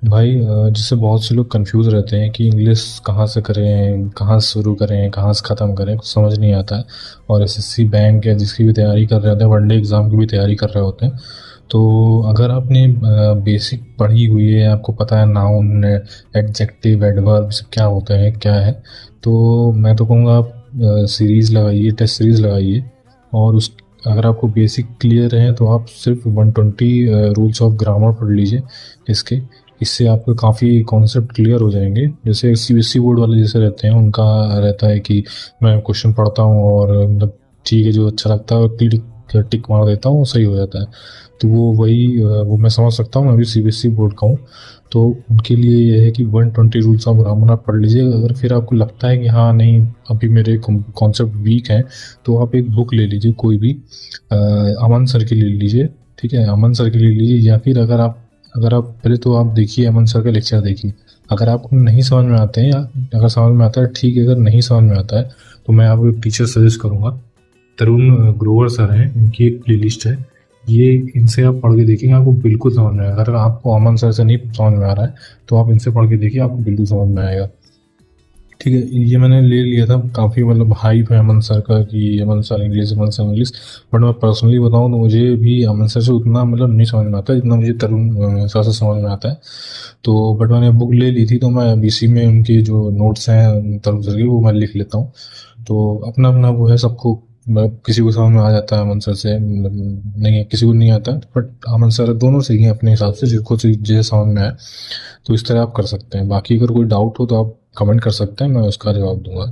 भाई जिससे बहुत से लोग कंफ्यूज रहते हैं कि इंग्लिश कहाँ से करें, कहाँ से शुरू करें, कहाँ से ख़त्म करें, कुछ समझ नहीं आता है। और एसएससी बैंक या जिसकी भी तैयारी कर रहे होते हैं, वनडे एग्ज़ाम की भी तैयारी कर रहे होते हैं, तो अगर आपने बेसिक पढ़ी हुई है, आपको पता है नाउन, एडजेक्टिव, एडवर्ब सब क्या होते हैं, क्या है, तो मैं तो कहूँगा आप सीरीज़ लगाइए, टेस्ट सीरीज़ लगाइए। और उस अगर आपको बेसिक क्लियर है तो आप सिर्फ 120 रूल्स ऑफ ग्रामर पढ़ लीजिए इसके। इससे आपको काफ़ी कॉन्सेप्ट क्लियर हो जाएंगे। जैसे सीबीएसई बोर्ड वाले जैसे रहते हैं, उनका रहता है कि मैं क्वेश्चन पढ़ता हूँ और मतलब ठीक है, जो अच्छा लगता है क्लिक टिक मार देता हूँ, सही हो जाता है। तो वो मैं समझ सकता हूँ, मैं भी सीबीएसई बोर्ड का हूँ। तो उनके लिए ये है कि 120 रूल्स ऑफ ग्रामर आप पढ़ लीजिए। अगर फिर आपको लगता है कि हाँ नहीं, अभी मेरे कॉन्सेप्ट वीक हैं, तो आप एक बुक ले लीजिए कोई भी, अमन सर की ले लीजिए। ठीक है, अमन सर की ले लीजिए। या फिर अगर आप पहले तो आप देखिए अमन सर का लेक्चर देखिए। अगर आपको नहीं समझ में आते हैं, या अगर समझ में आता है ठीक है, अगर नहीं समझ में आता है तो मैं आपको एक टीचर सजेस्ट करूँगा। तरुण ग्रोवर सर हैं, इनकी एक प्लेलिस्ट है। ये इनसे आप पढ़ के देखिएगा, आपको बिल्कुल समझ में आएगा। अगर आपको अमन सर से नहीं समझ में आ रहा है तो आप इनसे पढ़ के देखिए, आपको बिल्कुल समझ में आएगा। ठीक है, ये मैंने ले लिया था। काफ़ी मतलब हाइप है अमन सर का कि Aman sir English, Aman sir English. But मैं पर्सनली बताऊँ तो मुझे भी अमन सर से उतना मतलब नहीं समझ में आता जितना मुझे तरुण सर से समझ में आता है। तो बट मैंने बुक ले ली थी, तो मैं अब इसी में उनके जो नोट्स हैं तरुण सर के, वो मैं लिख लेता हूँ। तो अपना अपना वो है सबको। मतलब किसी को समझ में आ जाता है अमन सर से, मतलब नहीं, किसी को नहीं आता। बट अमन सर दोनों सही हैं अपने हिसाब से, जिसको जैसे समझ में आए। तो इस तरह आप कर सकते हैं। बाकी अगर कोई डाउट हो तो आप कमेंट कर सकते हैं, मैं उसका जवाब दूंगा।